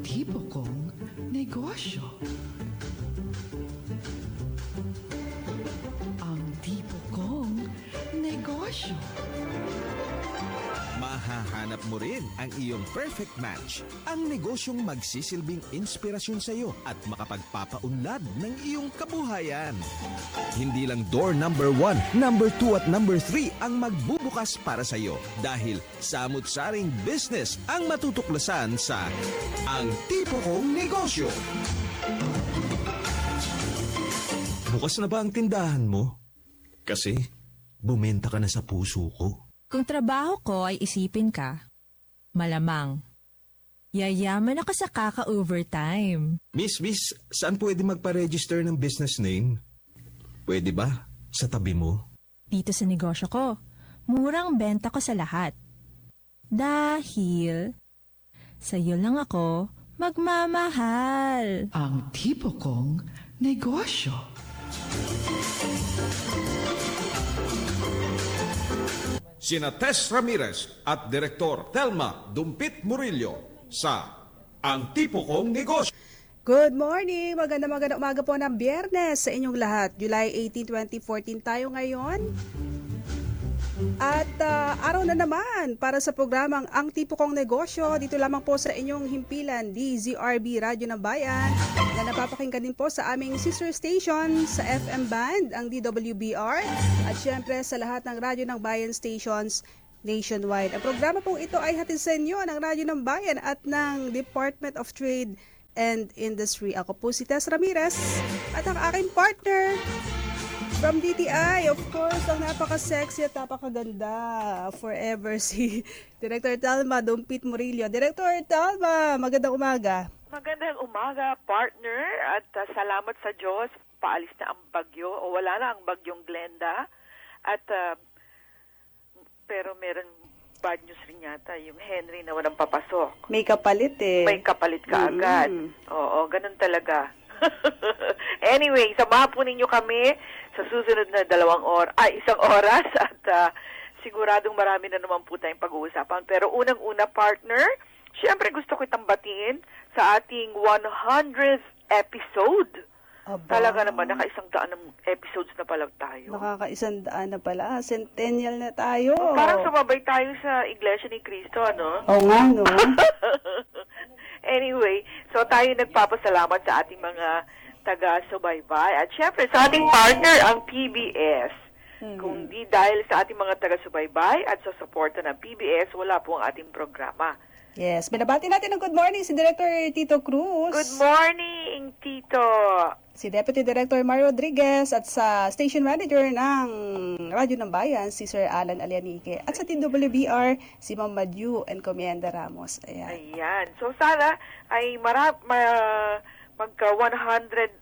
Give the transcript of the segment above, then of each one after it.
tipo kong negosyo. Ang tipo kong negosyo. Mahahanap mo rin ang iyong perfect match, ang negosyong magsisilbing inspirasyon sa iyo at makapagpapaunlad ng iyong kabuhayan. Hindi lang door number 1, number 2 at number 3 ang magbubukas para sa iyo dahil samut-saring business ang matutuklasan sa Ang Tipo Kong Negosyo. Bukas na ba ang tindahan mo? Kasi bumenta ka na sa puso ko. Kung trabaho ko ay isipin ka, malamang, yayaman ako sa kaka-overtime. Miss, saan pwede magpa-register ng business name? Pwede ba? Sa tabi mo? Dito sa negosyo ko, murang benta ko sa lahat. Dahil, sa'yo lang ako magmamahal. Ang tipo kong negosyo. Sina Tess Ramirez at Direktor Telma Dumpit Murillo sa Ang Tipo Kong Negosyo. Good morning! Magandang umaga po ng Biyernes sa inyong lahat. July 18, 2014 tayo ngayon. At araw na naman para sa programang Ang Tipo Kong Negosyo. Dito lamang po sa inyong himpilan, DZRB Radyo ng Bayan, na napapakinggan din po sa aming sister station sa FM band, ang DWBR, at syempre sa lahat ng Radyo ng Bayan stations nationwide. Ang programa pong ito ay hatid sa inyo ng Radyo ng Bayan at ng Department of Trade and Industry. Ako po si Tess Ramirez at ang aking partner from DTI, of course, ang napaka-sexy at napakaganda forever si Director Telma Dumpit Murillo. Director Telma, magandang umaga. Magandang umaga, partner, at salamat sa Diyos. Paalis na ang bagyo, o wala na ang bagyong Glenda. At, pero meron bad news rin yata, yung Henry na walang papasok. May kapalit eh. May kapalit ka agad. Oo, ganun talaga. Anyway, samahan po ninyo kami sa susunod na 1 oras at siguradong marami na naman po tayong pag-uusapan. Pero unang-una, partner, syempre gusto ko itang batiin sa ating 100th episode. Aba. Talaga naman, naka-100 ng episodes na pala tayo. Nakaka-100 na pala. Centennial na tayo. Parang sumabay tayo sa Iglesia ni Cristo, ano? Oo nga, no? Anyway, so tayo nagpapasalamat sa ating mga taga-subaybay at syempre sa ating partner, ang PBS. Kung di dahil sa ating mga taga-subaybay at sa suporta ng PBS, wala po ang ating programa. Yes, binabati natin ng good morning si Director Tito Cruz. Good morning, Tito! Si Deputy Director Mario Rodriguez at sa Station Manager ng Radyo ng Bayan, si Sir Alan Alianique. At sa TWBR, si Ma'am Madyu Encomienda Ramos. Ayan. Ayan. So sana ay magka 100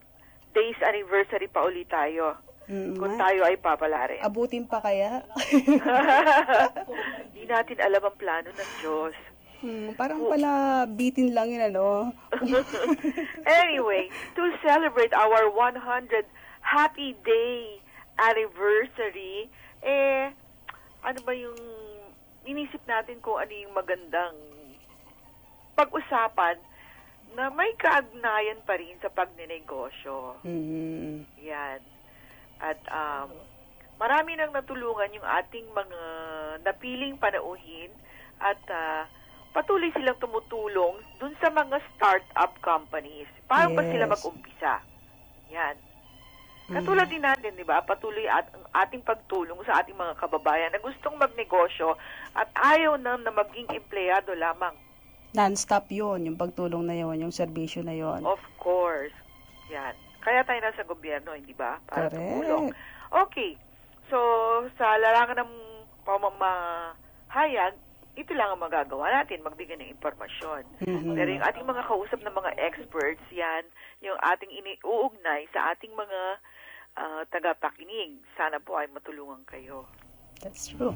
days anniversary pa ulit tayo. Kung tayo ay papalarin. Abutin pa kaya? Hindi natin alam ang plano ng Diyos. Parang pala bitin lang yun, ano? Anyway, to celebrate our 100 happy day anniversary, ano ba yung inisip natin kung ano yung magandang pag-usapan na may kaugnayan pa rin sa pagnenegosyo. Yan. At marami nang natulungan yung ating mga napiling panauhin at patuloy silang tumutulong dun sa mga start-up companies. Paano ba sila mag-umpisa? Yan. Katulad din natin, di ba? Patuloy ang ating pagtulong sa ating mga kababayan na gustong magnegosyo at ayaw na maging empleyado lamang. Non-stop yun, yung pagtulong na yun, yung serbisyo na yun. Of course. Yan. Kaya tayo nasa gobyerno, hindi ba? Para tumulong. Okay. So, sa larangan ng pamamahayag, ito lang ang magagawa natin, magbigay ng impormasyon. Pero yung ating mga kausap ng mga experts, yan, yung ating iniuugnay sa ating mga tagapakinig. Sana po ay matulungan kayo. That's true.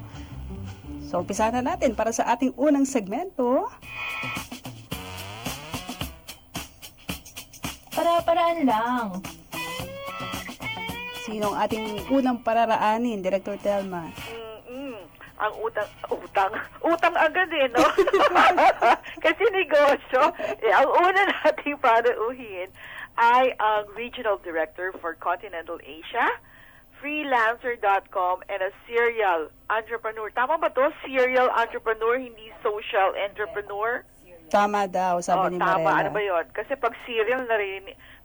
So, umpisa na natin para sa ating unang segmento. Para-paraan lang. Sinong ating unang pararaanin, Director Telma? Ang utang agad no? Kasi negosyo, ang una nating panauhin ay ang Regional Director for Continental Asia, freelancer.com, and a serial entrepreneur. Tama ba to? Serial entrepreneur, hindi social entrepreneur? Tama daw, sabi ni tama. Morena. Ano ba yun? Kasi pag serial,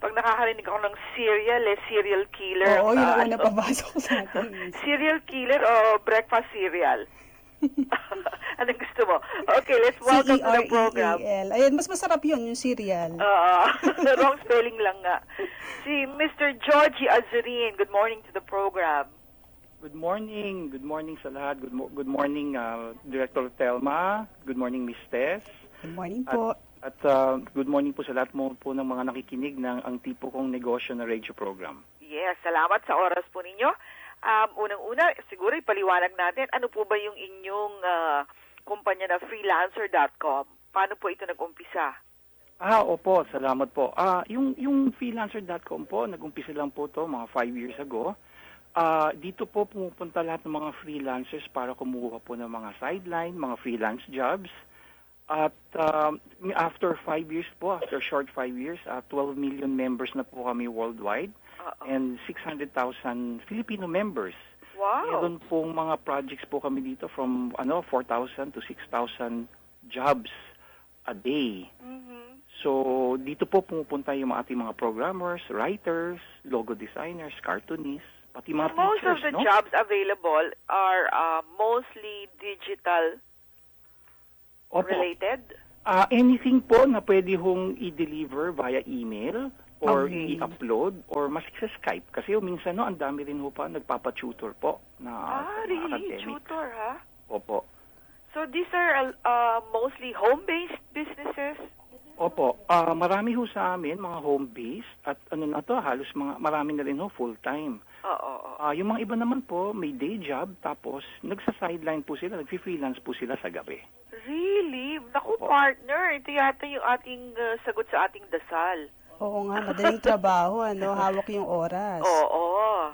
pag nakakarinig ako ng serial killer. Oo, yun ang una papasok sa atin. Serial killer o breakfast cereal? Anong gusto mo? Okay, let's welcome to the program. C-E-R-E-A-L. Ayun, mas masarap yun, yung cereal. Wrong spelling lang nga. Si Mr. Georgie Azurin, good morning to the program. Good morning. Good morning sa lahat. Good morning, Director Telma. Good morning, Miss Tess. Good morning po. At good morning po sa lahat mo po ng mga nakikinig ng Ang Tipo Kong Negosyo na radio program. Yes, salamat sa oras po ninyo. Unang-una, siguro ipaliwanag natin, ano po ba yung inyong kumpanya na freelancer.com? Paano po ito nag-umpisa? Opo, salamat po. Yung freelancer.com po, nag-umpisa lang po to mga 5 years ago. Dito po pumupunta lahat ng mga freelancers para kumuha po ng mga sideline, mga freelance jobs. At after 5 years po, after short 5 years, 12 million members na po kami worldwide. And 600,000 Filipino members. Wow. Meron pong mga projects po kami dito from 4,000 to 6,000 jobs a day. Mm-hmm. So dito po pumupunta yung ating mga programmers, writers, logo designers, cartoonists, pati mga Most teachers. of the no? jobs available are mostly digital Opo. related? Anything po na pwede hong i-deliver via email or Okay. i-upload or mas sa Skype. Kasi minsan ang dami rin ho pa nagpapa-tutor po na Really? academic. Tutor, ha? Opo. So these are mostly home-based businesses? Opo. Marami ho sa amin mga home-based at halos marami na rin ho full-time. Oo. Yung mga iba naman po may day job tapos nagsa-sideline po sila, nagfi-freelance po sila sa gabi. Really? Naku, Opo. partner, ito yata yung ating sagot sa ating dasal. Oo nga, madaling trabaho, hawak yung oras. Oo.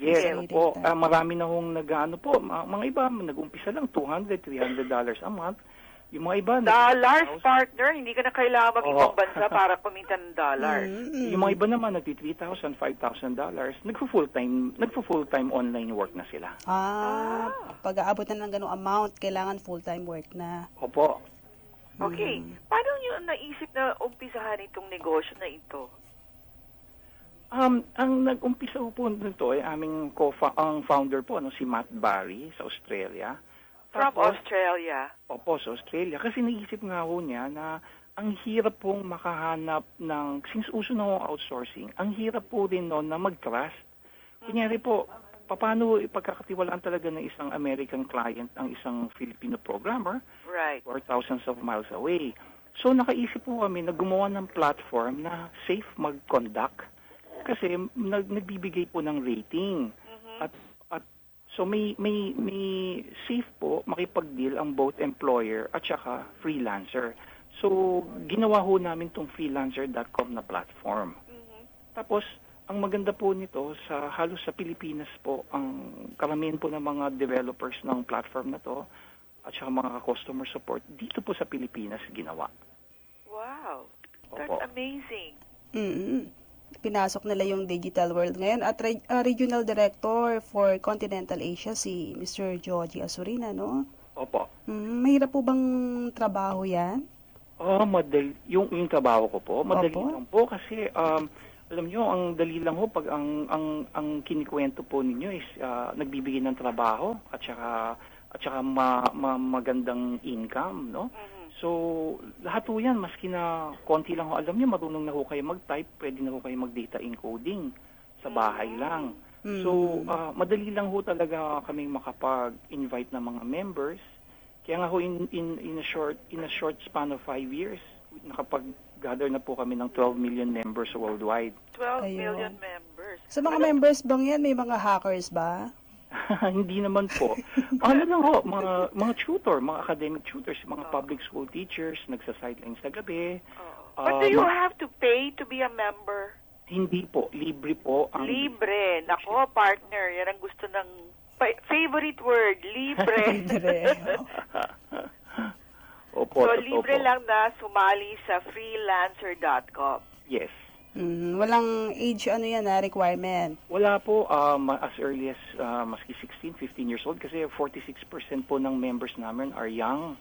Yes, Yes. po. Marami na hong po, mga iba nag-umpisa lang $200, $300 a month. Yung mga iba Dollars, partner, hindi ka na kailangan mag-ibang Oo. bansa para kumita ng dollars. yung mga iba naman $3,000, $5,000. Nagfo-full-time online work na sila. Pag-aabot na ng ganung amount, kailangan full-time work na. Opo. Okay. Paano nyo naisip na umpisahan itong negosyo na ito? Ang nag-umpisa po nito ay aming ang founder po si Matt Barry sa Australia. From Tapos, Australia. Opo, sa Australia. Kasi naisip nga ho niya na ang hirap pong makahanap ng, since uso na ho ang outsourcing, ang hirap po din noon na mag-trust. Kunyari po, paano ipagkakatiwalaan talaga ng isang American client ang isang Filipino programmer Right. or thousands of miles away. So nakaisip po kami na gumawa ng platform na safe mag-conduct kasi nagbibigay po ng rating. At so may safe po makipag-deal ang both employer at saka freelancer. So ginawa ho namin tong freelancer.com na platform. Tapos ang maganda po nito sa halos sa Pilipinas po ang karamihan po ng mga developers ng platform na to at saka mga customer support dito po sa Pilipinas ginawa. Wow. That's Opo. amazing. Pinasok nila yung digital world ngayon. At Regional Director for Continental Asia, si Mr. Georgie Azurin, no? Opo. Mahirap po bang trabaho yan? Madali. Yung trabaho ko po, madali Opo. lang po kasi alam nyo, ang dali lang ho pag ang kinikwento po ninyo is nagbibigay ng trabaho at saka magandang income, no? So, lahat po yan, maski na konti lang ho, alam niyo, marunong na ho kayo mag-type, pwede na ho kayo mag-data encoding sa bahay lang. So, madali lang ho talaga kami makapag-invite ng mga members. Kaya nga ho, in a short span of 5 years, nakapag-gather na po kami ng 12 million members worldwide. 12 Ayun. million members. Sa mga members bang yan, may mga hackers ba? Hindi naman po. Ano lang ho, mga tutor, mga academic tutors, mga public school teachers, nagsa-sidelines sa gabi. But do you have to pay to be a member? Hindi po, libre po. Libre. Nako, partner. Yan ang gusto ng favorite word, libre. Libre. Opo, So, totoo libre po. lang na sumali sa freelancer.com. Yes. Walang age requirement. Wala po as early as maski 16, 15 years old kasi 46% po ng members namin are young.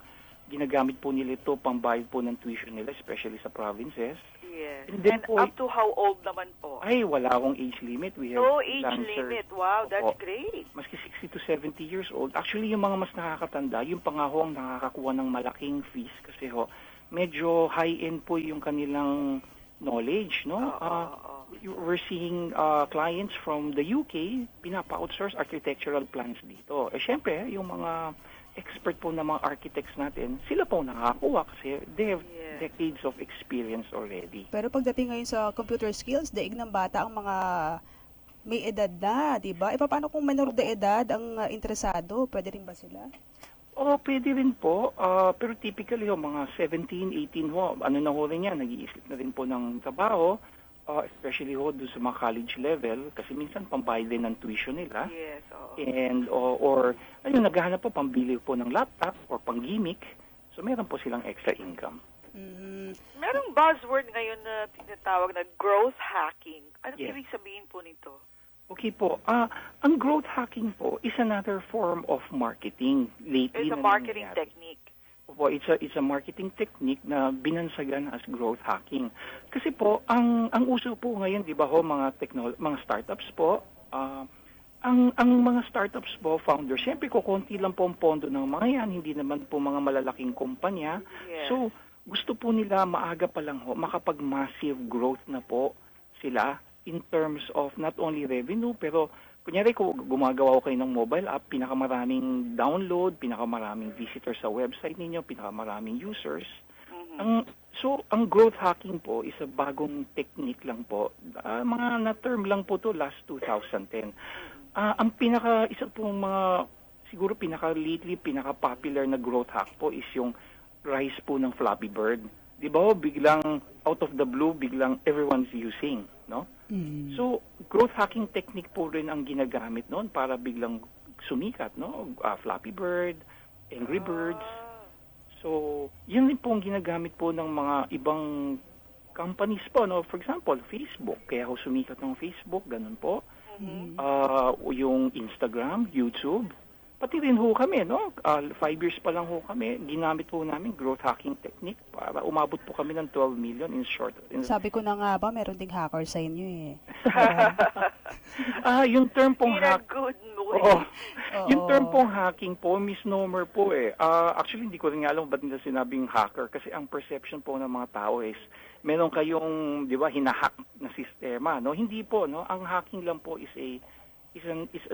Ginagamit po nila ito pambayad po ng tuition nila, especially sa provinces. Yes. And then And po, up to how old naman po? ay, wala akong age limit. We have No age freelancer. limit. Wow, that's Opo. great. Maski 60 to 70 years old. Actually, yung mga mas nakakatanda, yung pa nga ho ang nakakakuha ng malaking fees kasi ho, medyo high-end po yung kanilang knowledge, no? We're seeing clients from the UK, pinapa-outsource architectural plans dito. Syempre, yung mga expert po na mga architects natin, sila po nakakakuha kasi they have decades of experience already. Pero pagdating ngayon sa computer skills, daig ng bata ang mga may edad na, di ba? Paano kung menor de edad ang interesado? Pwede rin ba sila? Pwede rin po. Pero typically, mga 17, 18 ho, ano na ho rin yan, nag-iisip na rin po ng trabaho, especially ho doon sa mga college level, kasi minsan pambayad din ng tuition nila. Yes, oo. And, or ayun, naghahanap po, pambili po ng laptop or pang-gimmick. So, meron po silang extra income. Merong buzzword ngayon na tinatawag na growth hacking. Ano Yes. ibig sabihin po nito? Okay po. Ang growth hacking po is another form of marketing. Lately It's a na marketing nangyayari. technique. Po, it's a marketing technique na binansagan as growth hacking. Kasi po, ang uso po ngayon, 'di ba ho, mga mga startups po, ang mga startups po, founders, syempre kukunti lang po ang pondo ng mga yan, hindi naman po mga malalaking kumpanya. Yes. So, gusto po nila maaga pa lang ho, makapag-massive growth na po sila in terms of not only revenue, pero kunyari kung gumagawa ko kayo ng mobile app, pinakamaraming download, pinakamaraming visitors sa website ninyo, pinakamaraming users. Ang growth hacking po is a bagong technique lang po. Mga na-term lang po to last 2010. Ang isa pong mga, siguro lately, pinaka-popular na growth hack po is yung rise po ng Flappy Bird. Di ba ho, biglang out of the blue, biglang everyone's using, no? So, growth hacking technique po rin ang ginagamit noon para biglang sumikat, no? Flappy Bird, Angry Birds. So, yun rin po ang ginagamit po ng mga ibang companies po, no? For example, Facebook. Kaya ho sumikat ng Facebook, ganun po. Yung Instagram, YouTube. Pati rin ho kami, no? 5 years pa lang ho kami, ginamit po namin growth hacking technique para umabot po kami ng 12 million in short. Sabi ko na nga ba, meron ding hacker sa inyo eh. Yung term pong In a hack. good way. Oo. Yung term pong hacking po, misnomer po eh. Actually, hindi ko rin nga alam ba't nila sinabing hacker kasi ang perception po ng mga tao is meron kayong, di ba, hinahack na sistema, no? Hindi po, no? Ang hacking lang po is a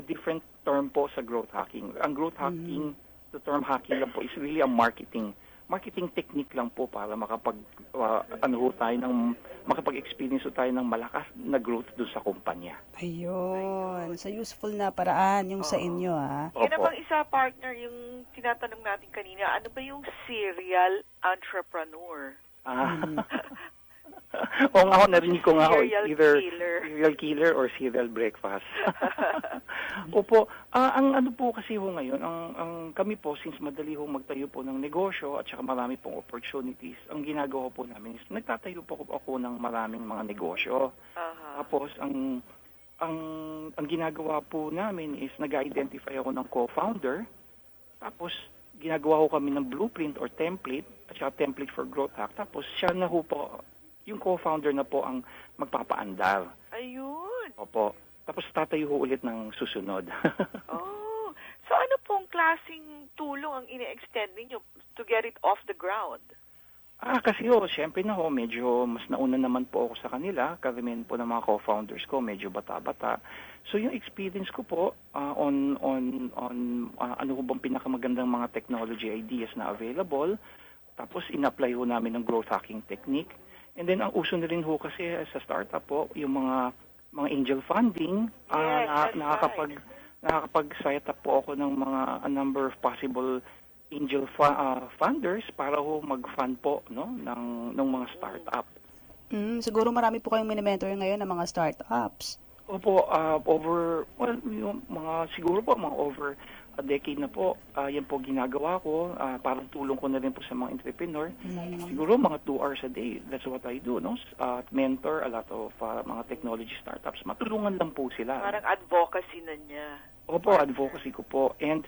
different term po sa growth hacking. Ang growth hacking, the term hacking lang po is really a marketing technique lang po para makapag-experience tayo ng malakas na growth doon sa kumpanya. Ayun. Sa useful na paraan yung sa inyo, ha? Yan namang isa, partner, yung tinatanong natin kanina, ano ba yung serial entrepreneur? O nga ako, narinig ko nga ako, Serial either killer. serial killer or serial breakfast. Opo, ang ano po kasi ho ngayon, ang kami po, since madali ho magtayo po ng negosyo at saka marami pong opportunities, ang ginagawa po namin is nagtatayo po ako ng maraming mga negosyo. Tapos, ang ginagawa po namin is nag-identify ako ng co-founder, tapos ginagawa ko kami ng blueprint or template, at saka template for growth hack, tapos siya na ho po, yung co-founder na po ang magpapaandar. Ayun. Opo. Tapos tatayo ho ulit ng susunod. Oh. So ano pong klaseng tulong ang ine-extend ninyo to get it off the ground? Kasi ho, syempre na ho, medyo mas nauna naman po ako sa kanila. Karamihan po ng mga co-founders ko, medyo bata-bata. So yung experience ko po on ano ho bang pinakamagandang mga technology ideas na available. Tapos in-apply ho namin ng growth hacking technique. And then ang uso na rin ho kasi sa startup po, yung mga angel funding, nakakapag-set up po ako ng a number of possible angel funders para ho mag-fund po, no, ng mga startup. Siguro marami po kayong mini-mentor ngayon ng mga startups. Opo, over a decade na po, yan po ginagawa ko. Parang tulong ko na rin po sa mga entrepreneur. Siguro mga 2 hours a day, that's what I do, no? Mentor a lot of mga technology startups. Matulungan lang po sila. Parang advocacy na niya. Opo, advocacy ko po. And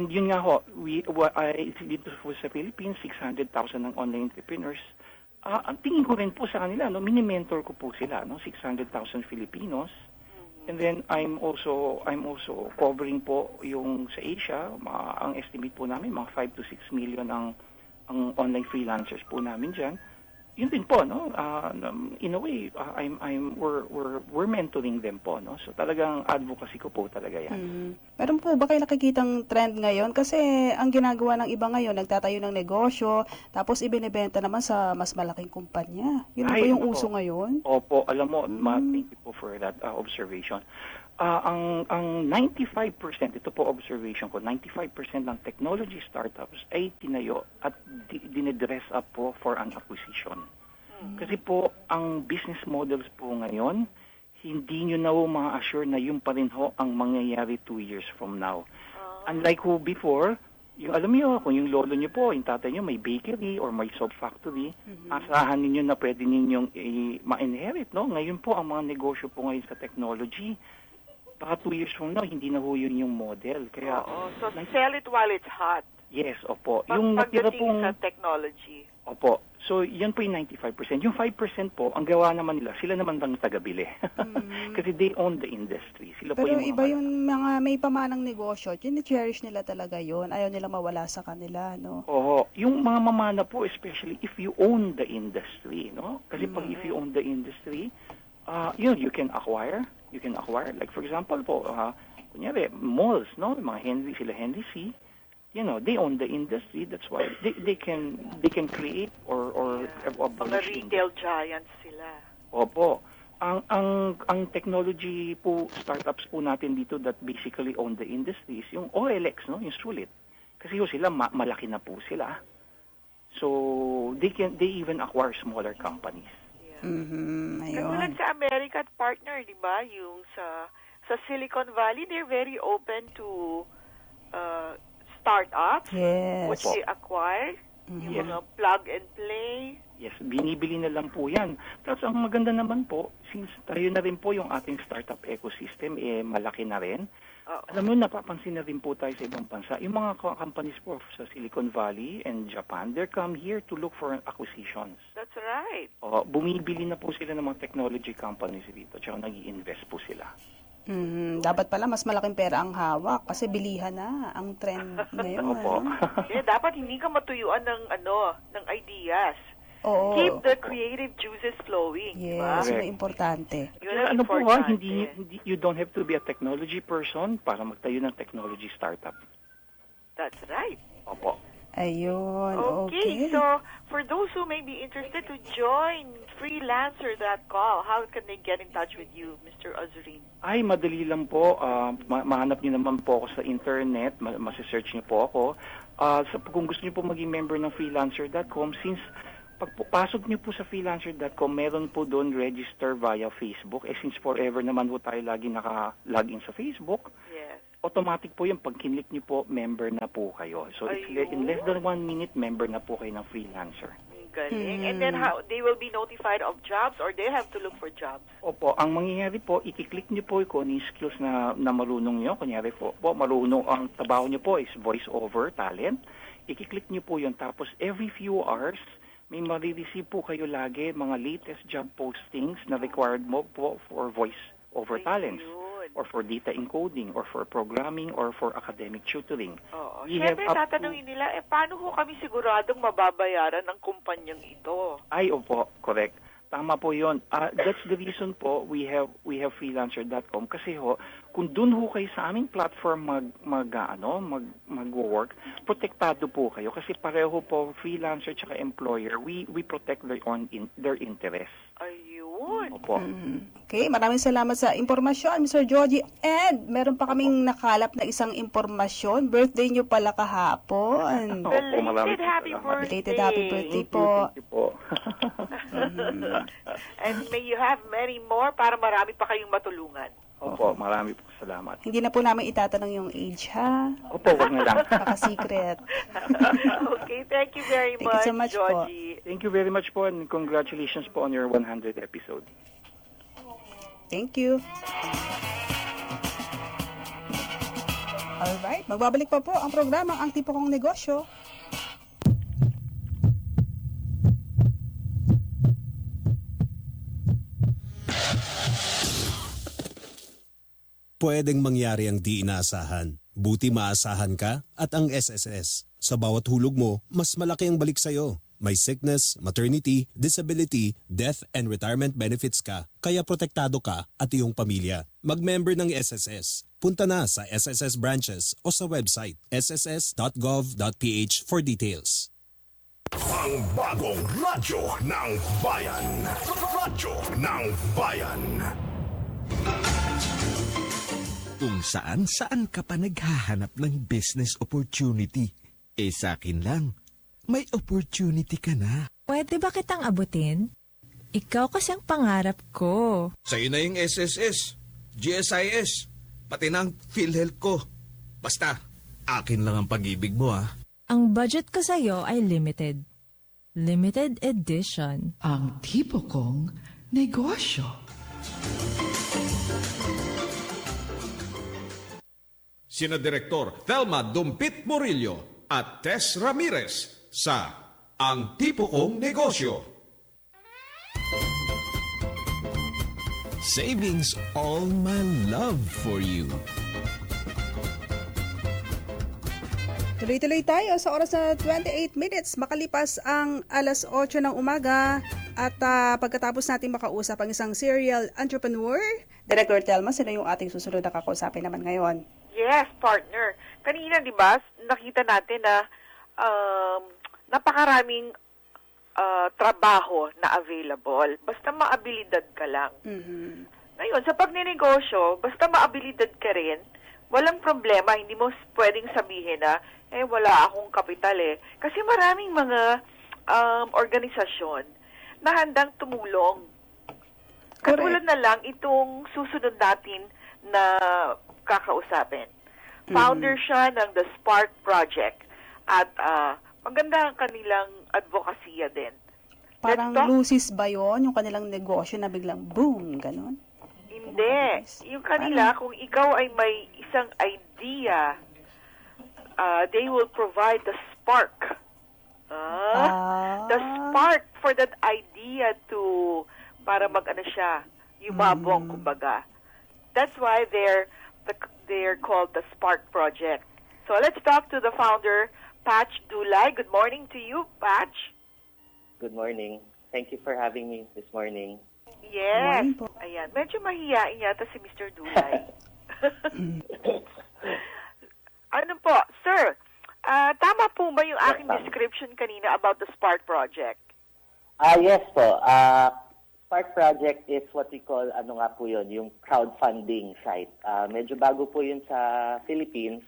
yun nga ho, dito po sa Philippines, 600,000 ng online entrepreneurs. Ang tingin ko rin po sa kanila, no, mini-mentor ko po sila, no, 600,000 Filipinos. And then I'm also covering po yung sa Asia, ang estimate po namin mga 5 to 6 million ang online freelancers po namin diyan. Yun din po, no, in a way, we're mentoring them po, no. So talagang advocacy ko po talaga yan. Meron po ba kayo nakikitang trend ngayon? Kasi ang ginagawa ng iba ngayon, nagtatayo ng negosyo, tapos ibinebenta naman sa mas malaking kumpanya. Yun po yung uso ngayon? Opo, alam mo, thank you po for that observation. Ang 95%, ito po observation ko, 95% ng technology startups ay tinayo at dinedress up po for an acquisition. Kasi po, ang business models po ngayon, hindi nyo na ma-assure na yun pa rin ho ang mangyayari 2 years from now. Unlike ho before, yung alam niyo, kung yung lolo niyo po, yung tatay niyo may bakery or may soap factory, asahan niyo na pwede ninyong ma-inherit, no? Ngayon po, ang mga negosyo po ngayon sa technology, baka 2 years from now, hindi na ho yun yung model. Kaya, So sell it while it's hot. yes, opo. Yung natira Pagdating pong, sa technology. opo. So, yan po yung 95%. Yung 5% po, ang gawa naman nila, sila naman lang tagabili. Kasi they own the industry. Sila po Pero yung iba yung mga may pamanang negosyo, cherish nila talaga yon. Ayaw nila mawala sa kanila, no? Oo. Yung mga mamana po, especially if you own the industry, no? Kasi pag if you own the industry, you can acquire. You can acquire. Like for example po, kunyari, malls, no? Mga Henry C. You know, they own the industry. That's why they can create or Mga abolish retail giants sila. Opo. Ang technology po, startups po natin dito that basically own the industries, yung OLX, no? Yung sulit. Kasi yung sila, malaki na po sila. So, they even acquire smaller companies. Ayun. Katulad sa America at partner, di ba? Yung sa Silicon Valley, they're very open to startups, Yes. which they acquire, yung Yes. mga plug and play. Yes, binibili na lang po yan. Plus, ang maganda naman po, since tayo na rin po yung ating startup ecosystem, malaki na rin. Alam mo, napapansin na rin po tayo sa ibang bansa. Yung mga companies po sa Silicon Valley and Japan, they come here to look for acquisitions. That's right. Bumibili na po sila ng mga technology companies dito, tsaka nag-i-invest po sila. Dapat pala mas malaking pera ang hawak kasi bilihan na ang trend ngayon. Opo. Dapat hindi ka matuyuan ng ideas. Oo. Keep the creative juices flowing, di ba? Yes, yun ang importante. Yun ang Ano po importante. hindi, you don't have to be a technology person para magtayo ng technology startup. That's right. Opo. Ayun, Okay, okay. so for those who may be interested to join freelancer.com, how can they get in touch with you, Mr. Azurin? Ay, madali lang po. Mahanap niyo naman po ako sa internet. Masisearch niyo po ako. Kung gusto niyo po maging member ng freelancer.com, since pagpasok niyo po sa freelancer.com, meron po doon register via Facebook. Since forever naman po tayo lagi naka-login sa Facebook, Yes. automatic po yung pag kinlik niyo po, member na po kayo. So, it's in less than 1 minute, member na po kayo ng freelancer. Galing. And then how they will be notified of jobs or they have to look for jobs? Opo, ang mangyayari po, ikiklik niyo po kung ano yung skills na marunong niyo. Kunyari po, marunong, ang trabaho niyo po is voice over talent. Ikiklik niyo po yun. Tapos every few hours, may marireceive po kayo lagi mga latest job postings na required mo po for voice over talents, or for data encoding, or for programming, or for academic tutoring. Oo. We have Siyempre, up to- tatanungin nila, paano ho kami siguradong mababayaran ng kumpanyang ito? Ay, opo, correct. Tama po 'yon. That's the reason po we have freelancer.com kasi ho, kung doon ho kayo sa aming platform mag-work, protektado po kayo kasi pareho po freelancer tsaka employer, we protect their interests. Ayun. Opo. Okay, maraming salamat sa impormasyon, Mr. Georgie. And meron pa kaming nakalap na isang impormasyon. Birthday niyo pala kahapon. Opo, maraming Belated happy salamat. Belated happy birthday Thank you, po. thank you po. And may you have many more para marami pa kayong matulungan. Opo, marami po salamat. Hindi na po namin itatanong yung age, ha? Opo, wag na lang. Baka secret. Okay, thank you very Thank you so much po. Georgie. Thank you very much po and congratulations po on your 100th episode. Thank you. Alright, magbabalik pa po ang programang Ang Tipo Kong Negosyo. Pwedeng mangyari ang di inaasahan. Buti maasahan ka at ang SSS. Sa bawat hulog mo, mas malaki ang balik sa'yo. May sickness, maternity, disability, death and retirement benefits ka, kaya protektado ka at iyong pamilya. Mag-member ng SSS. Punta na sa SSS branches o sa website sss.gov.ph for details. Ang bagong radyo ng bayan. Radyo ng bayan. Kung saan ka pa naghahanap ng business opportunity, sa akin lang, may opportunity ka na. Pwede ba kitang abutin? Ikaw kasi ang pangarap ko. Sa'yo na yung SSS, GSIS, pati ng PhilHealth ko. Basta, akin lang ang pag-ibig mo Ang budget ko sa'yo ay limited. Limited edition. Ang tipo kong negosyo. Sina Direktor Thelma Dumpit Morillo at Tess Ramirez sa Ang Tipo Kong Negosyo. Savings all my love for you. Tuloy-tuloy tayo sa oras na 28 minutes makalipas ang alas 8 ng umaga at pagkatapos natin makausap ang isang serial entrepreneur, Director Thelma, sino yung ating susunod na kakausapin naman ngayon? Yes, partner. Kanina, di ba, nakita natin na napakaraming trabaho na available. Basta maabilidad ka lang. Mm-hmm. Ngayon, sa pagninegosyo, basta maabilidad ka rin, walang problema. Hindi mo pwedeng sabihin na, wala akong kapital Kasi maraming mga organisasyon na handang tumulong. Katulad na lang itong susunod natin na kakausapin. Founder siya ng The Spark Project at maganda ang kanilang advokasya din. Parang Lucis ba yun? Yung kanilang negosyo na biglang boom, ganon? Hindi. Yung kanila, kung ikaw ay may isang idea, they will provide the spark. The spark for that idea to, para mag-ano siya, yumabong, kumbaga. That's why they're called the Spark Project. So let's talk to the founder, Patch Dulay. Good morning to you, Patch. Good morning. Thank you for having me this morning. Yes. Morning po. Ayan. Medyo mahihain yata si Mr. Dulay. Ano po, sir? Tama po ba yung aking description kanina about the Spark Project? Yes po. Spark Project is what we call, yun, yung crowdfunding site. Medyo bago po yun sa Philippines,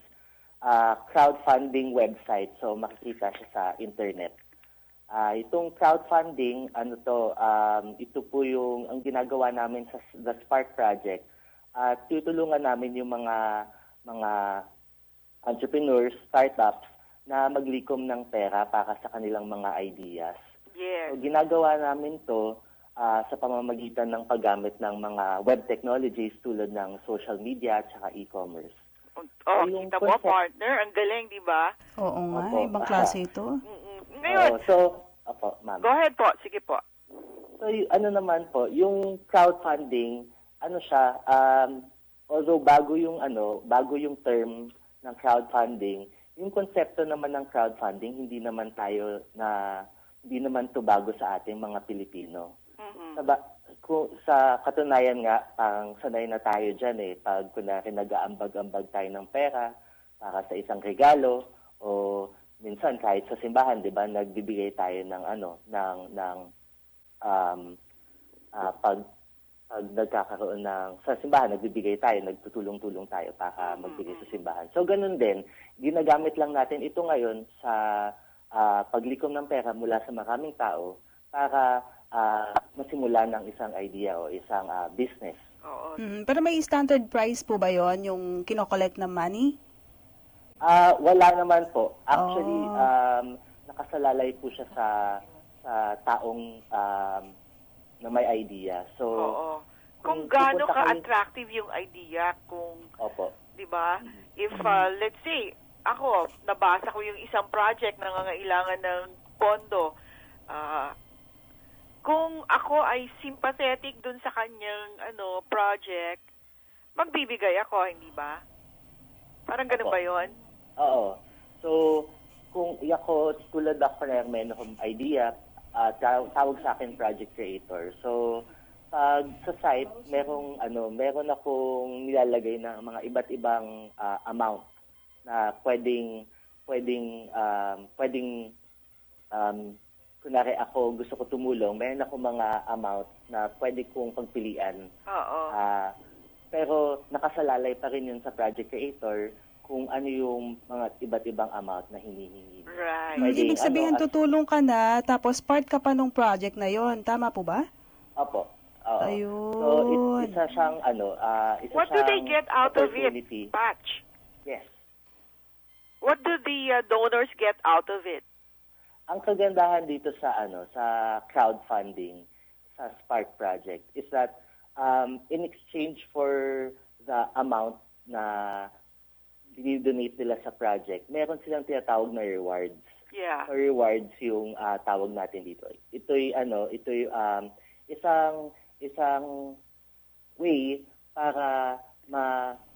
crowdfunding website. So makikita siya sa internet. Itong crowdfunding, ito po yung ang ginagawa namin sa The Spark Project. Tutulungan namin yung mga entrepreneurs, startups na maglikom ng pera para sa kanilang mga ideas. Yes. So, ginagawa namin to sa pamamagitan ng paggamit ng mga web technologies tulad ng social media at saka e-commerce. Kita mo, partner. Ang galing, di ba? Oo nga, ibang klase ito. Ngayon, ma'am. go ahead po. Sige po. So, naman po, yung crowdfunding, although bago yung term ng crowdfunding, yung konsepto naman ng crowdfunding, hindi naman to bago sa ating mga Pilipino. Sa katunayan nga, parang sanay na tayo dyan pag kunwari nag-aambag-ambag tayo ng pera para sa isang regalo o minsan kahit sa simbahan, 'di ba, nagbibigay tayo ng pag nagkakaroon ng sa simbahan, nagbibigay tayo, nagtutulong-tulong tayo para magbigay sa simbahan. So ganun din, ginagamit lang natin ito ngayon sa paglikom ng pera mula sa maraming tao para masimula ng isang idea o isang business. Oo. Pero may standard price po ba yon yung kinokollect na money? Wala naman po. Actually, nakasalalay po siya sa taong na may idea. So, Oo. Kung kung gaano pupunta kayo- ka-attractive yung idea, kung, Opo. di ba? If, let's say, ako, nabasa ko yung isang project na nangangailangan ng pondo, kung ako ay sympathetic dun sa kanyang project, magbibigay ako, hindi ba? Parang ganun Opo. ba yun? Oo. So, kung ako, tulad ako na may akong idea, tawag sa akin project creator. So, pag sa site, meron akong nilalagay na mga iba't ibang amount na pwedeng kunwari ako gusto ko tumulong, meron ako mga amount na pwede kong pagpilian. Oo. Pero nakasalalay pa rin yun sa project creator kung ano yung mga iba't ibang amount na hinihingi. Right. Pwedeng, Ibig sabihin, tutulong ka na, tapos part ka pa nung project na yon. Tama po ba? Opo. Oo. Ayun. So, isa siyang, What do they get out of it, opportunity. Patch? Yes. What do the donors get out of it? Ang kagandahan dito sa sa crowdfunding sa Spark project is that in exchange for the amount na dinidonate nila sa project, meron silang tinatawag na rewards. Yeah. So, rewards yung tawag natin dito. Ito'y isang way para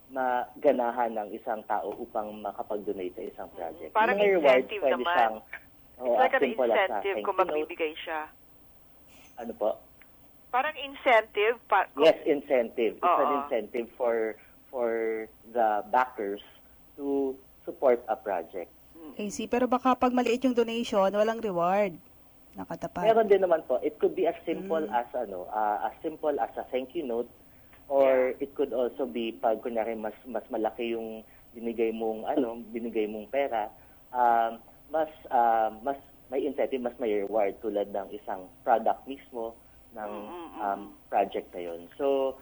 maganahan ng isang tao upang makapag-donate sa isang project. Parang Yung rewards, incentive pwede naman. siyang, It's like an simple as a incentive thank kung you note. magbibigay siya. Ano po? Parang incentive. Yes, incentive. It's Oo. an incentive for the backers to support a project. I see. Pero baka pag maliit yung donation, walang reward. Nakatapat. Meron din naman po. It could be as simple as a thank you note, or it could also be pag kunyari mas malaki yung binigay mong pera, mas may incentive, mas may reward tulad ng isang product mismo ng project na yun. So,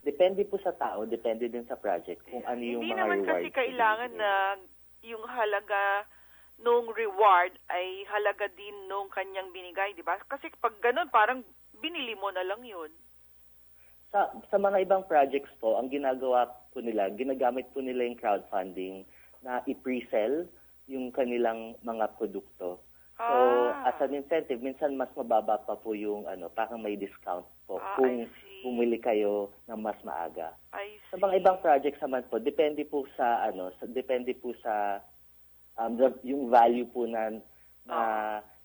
depende po sa tao, depende din sa project kung ano yung Hindi mga naman rewards. kasi kailangan na yung halaga nung reward ay halaga din nung kanyang binigay, di ba? Kasi pag ganun, parang binili mo na lang yun. Sa mga ibang projects po, ang ginagawa po nila, ginagamit po nila yung crowdfunding na i-pre-sell yung kanilang mga produkto. So, as an incentive, minsan mas mababa pa po yung parang may discount po kung I see. bumili kayo ng mas maaga. I Sa see. mga ibang projects naman po, depende po sa yung value po na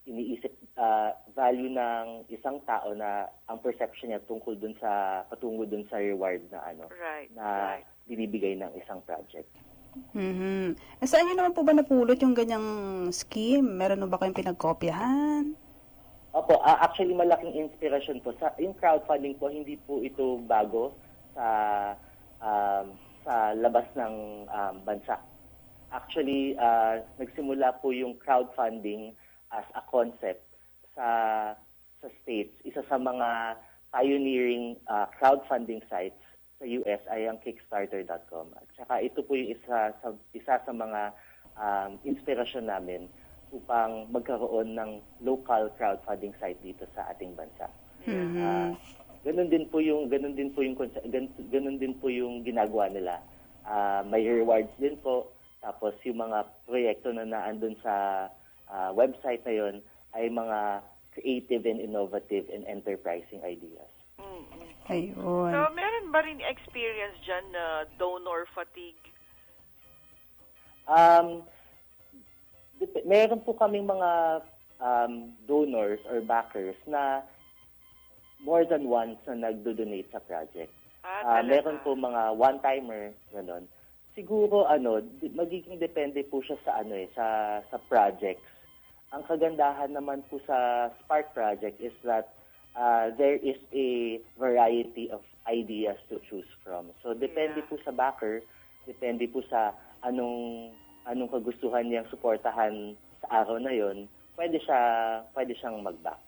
iniisip, value ng isang tao na ang perception niya patungo dun sa reward na Right. binibigay ng isang project. Saan nyo naman po ba napulot yung ganyang scheme? Meron ba kayong pinagkopyahan? Opo, actually malaking inspiration po yung crowdfunding po, hindi po ito bago sa labas ng bansa. Actually, nagsimula po yung crowdfunding as a concept sa States. Isa sa mga pioneering crowdfunding sites sa US ay ang Kickstarter.com. At saka ito po yung isa sa mga inspirasyon namin upang magkaroon ng local crowdfunding site dito sa ating bansa. Ganun din po yung ginagawa nila. May rewards din po. Tapos yung mga proyekto na naandun sa website na yon ay mga creative and innovative and enterprising ideas. Ayun. So, meron ba rin experience dyan na donor fatigue? Meron po kaming mga donors or backers na more than once na nagdo-donate sa project. Meron po mga one-timer, gano'n. Siguro, magiging depende po siya sa projects. Ang kagandahan naman po sa Spark project is that there is a variety of ideas to choose from. So, depende po sa backer, depende po sa anong kagustuhan niyang suportahan sa araw na yon, pwede siyang mag-back.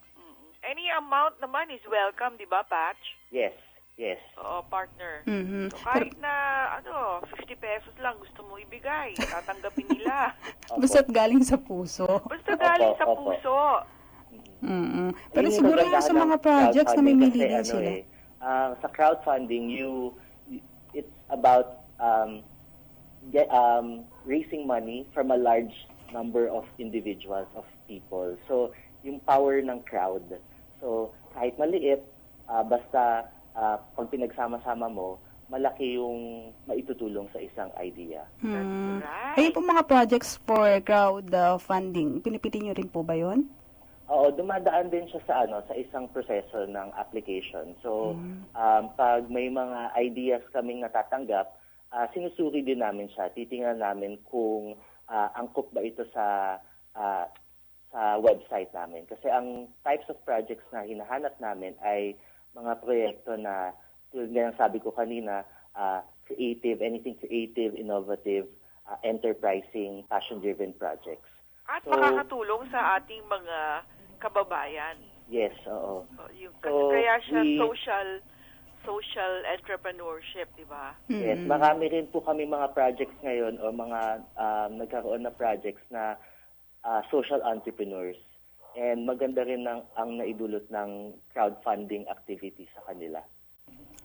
Any amount naman is welcome, di ba, Patch? Yes, yes. Oo, partner. Mhm. So, kahit na, 50 pesos lang gusto mo ibigay, tatanggapin nila. Basta't galing sa puso. Basta galing sa Opo. puso. Mm-mm. Pero Ayun yung siguro yung kagandahan sa ng mga projects na may crowdfunding mili kasi din sila. sa crowdfunding, it's about raising money from a large number of individuals, of people. So, yung power ng crowd. So, kahit maliit, basta pag pinagsama-sama mo, malaki yung maitutulong sa isang idea. Hmm. Right. Ayun po mga projects for crowdfunding, pinipili nyo rin po ba yun? Oo, dumadaan din siya sa isang proseso ng application. So, pag may mga ideas kaming natatanggap, sinusuri din namin siya. Titingnan namin kung angkop ba ito sa website namin. Kasi ang types of projects na hinahanap namin ay mga proyekto na, tulad ng sabi ko kanina, creative, anything creative, innovative, enterprising, passion-driven projects. At So, makakatulong sa ating mga kababayan. Yes, oo. Kasi kaya siya we- social entrepreneurship, di ba? Yes, marami rin po kami mga projects ngayon o mga nagkaroon na projects na social entrepreneurs. And maganda rin ang naidulot ng crowdfunding activity sa kanila.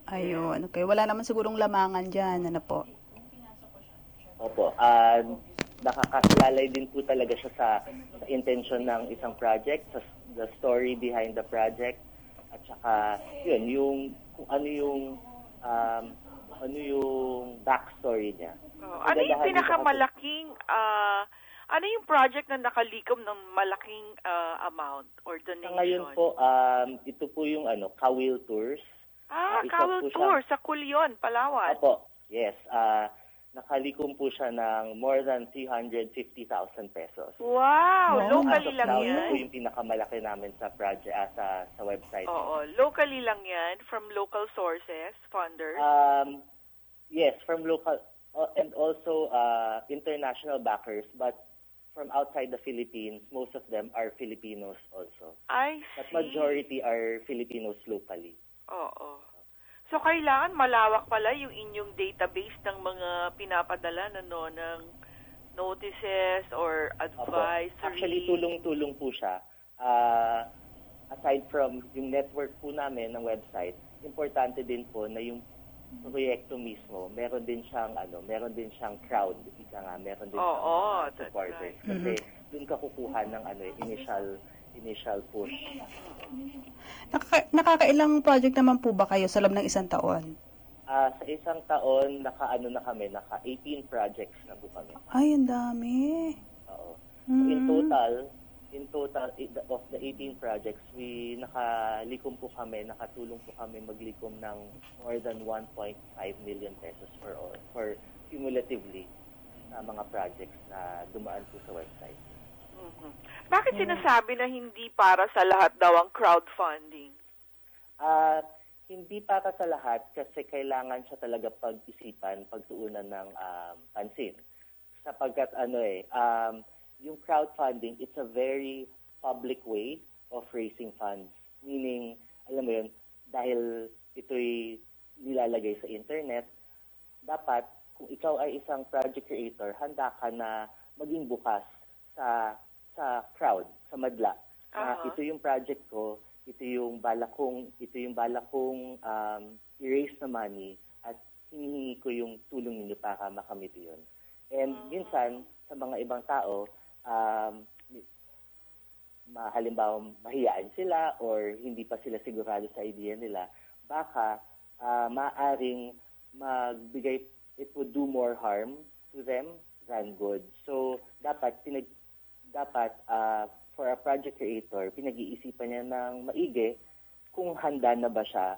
Ayun, okay. Wala naman sigurong lamangan dyan, ano po? Opo, nakakasalalay din po talaga siya sa intention ng isang project, sa the story behind the project, at saka yun, kung ano yung backstory niya. Ano yung pinakamalaking, ano yung project na nakalikom ng malaking amount or Sa donation? ngayon po, ito po yung Kawil Tours. Isa Kawil po siya- Tour sa Kulyon, Palawan. Opo, yes. Nakalikom po siya ng more than 350,000 pesos. Wow! Locally As of lang now, yan? ito po yung pinakamalaki namin sa project, sa website. Oo, locally lang yan? From local sources, funders? Yes, from local and also international backers, but from outside the Philippines, most of them are Filipinos also. I see. But majority are Filipinos locally. Oo. So, kailangan malawak pala yung inyong database ng mga pinapadala ng notices or advisory. Actually, tulong-tulong po siya. Aside from yung network po namin ng website, importante din po na yung proyekto mismo, meron din siyang crowd, meron din siyang supporters. right. Kasi doon ka kukuha ng initial push. Nakakailang project naman po ba kayo sa loob ng isang taon? Sa isang taon, naka 18 projects na po kami. Ay, ang dami. Oo. So, in total of the 18 projects, nakatulong po kami maglikom ng more than 1.5 million pesos for cumulatively sa mga projects na dumaan po sa website. Mhm. Bakit sinasabi na hindi para sa lahat daw ang crowdfunding? Hindi para sa lahat kasi kailangan siya talaga pag-isipan, pagtuunan ng pansin. Sapagkat yung crowdfunding, it's a very public way of raising funds. Meaning, alam mo yun, dahil ito'y nilalagay sa internet, dapat kung ikaw ay isang project creator, handa ka na maging bukas sa crowd, sa madla. Ito yung project ko, ito yung balak kong i-raise na money at hinihingi ko yung tulong ninyo para makamit yun. And minsan, sa mga ibang tao, halimbawa mahiyaan sila or hindi pa sila sigurado sa idea nila, baka maaring it would do more harm to them than good. So, dapat for a project creator, pinag-iisipan niya ng maigi kung handa na ba siya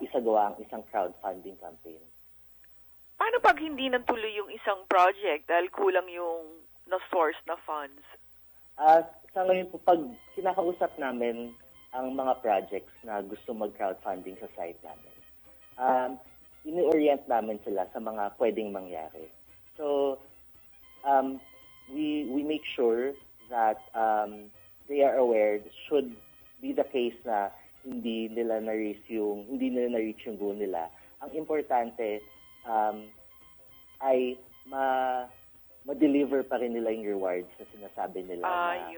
isagawa ang isang crowdfunding campaign. Paano pag hindi natuloy yung isang project dahil kulang yung na-source na funds? Sa ngayon po, pag kinakausap namin ang mga projects na gusto mag-crowdfunding sa site namin, ini-orient namin sila sa mga pwedeng mangyari. So, we make sure that they are aware should be the case na hindi nila na-reach yung goal nila. Ang importante ay ma-deliver pa rin nila yung rewards na sinasabi nila na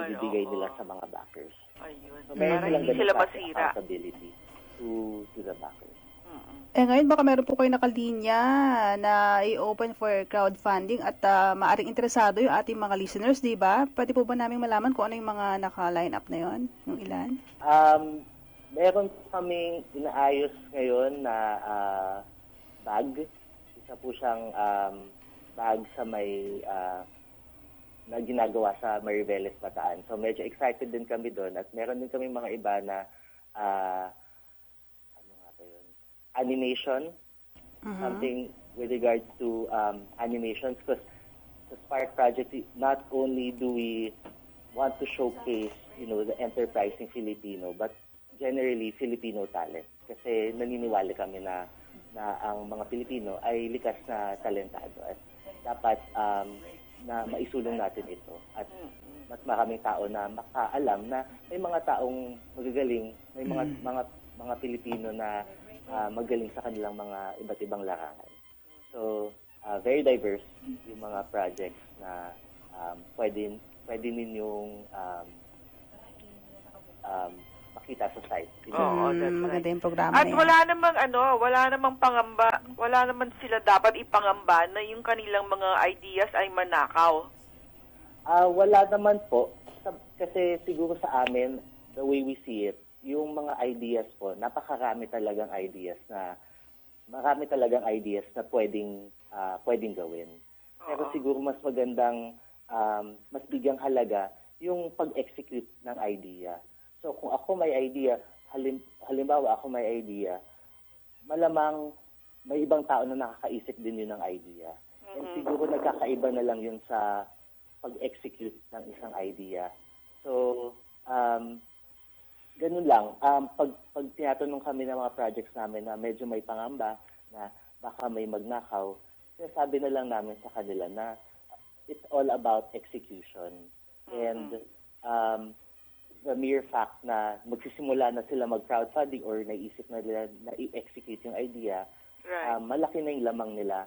ibibigay nila sa mga backers. Ayun. So, meron Para silang hindi sila ganun masira. accountability to the backers. Ngayon baka meron po kayo nakalinya na i-open for crowdfunding at maaring interesado yung ating mga listeners, di ba? Pwede po ba namin malaman kung ano yung mga naka-line up na yon, yung ilan? Meron kaming inaayos ngayon na bag. Isa po siyang bag sa may na ginagawa sa Mariveles, Bataan. So medyo excited din kami doon at meron din kami mga iba na animation, something with regards to animations, because the Spark Project, not only do we want to showcase, the enterprising Filipino, but generally Filipino talent. Kasi naniniwala kami na ang mga Pilipino ay likas na talentado at dapat na maisulong natin ito at mas maraming tao na makaalam na may mga taong magagaling, may mga Pilipino na magaling sa kanilang mga iba't ibang larangan. So, very diverse yung mga projects na pwede ninyong makita sa site. Oo, that's Maganda right. yung programa At na yan. wala namang pangamba, wala naman sila dapat ipangamba na yung kanilang mga ideas ay manakaw. Wala naman po. Kasi siguro sa amin, the way we see it, yung mga ideas po, marami talagang ideas na pwedeng gawin. Pero siguro mas magandang, mas bigyang halaga yung pag-execute ng idea. So kung ako may idea, halimbawa ako may idea, malamang may ibang tao na nakakaisip din yun ng idea. And siguro nagkakaiba na lang yun sa pag-execute ng isang idea. So, ganun lang. Pag tinatanong kami ng mga projects namin na medyo may pangamba, na baka may magnakaw, sinasabi na lang namin sa kanila na it's all about execution. And the mere fact na magsisimula na sila mag-crowdfunding or naisip na nila na i-execute yung idea, Right. malaki na yung lamang nila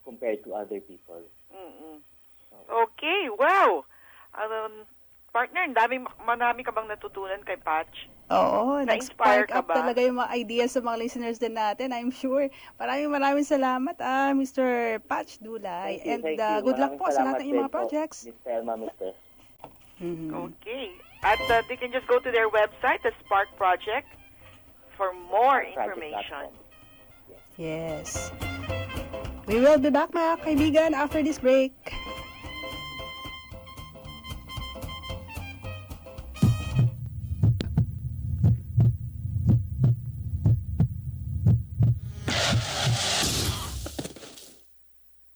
compared to other people. Okay, wow! Partner, marami ka bang natutunan kay Patch? Oo, Na-inspire nag-spark ka up ba? talaga yung mga ideas sa mga listeners din natin, I'm sure. Maraming salamat, Mr. Patch Dulay. Thank you. Good luck Maraming po sa lahat salamat ng inyong mga din po, projects. Ms. Thelma, Mr. Okay. At they can just go to their website, the Spark Project, for more information. Yes. We will be back, mga kaibigan, after this break.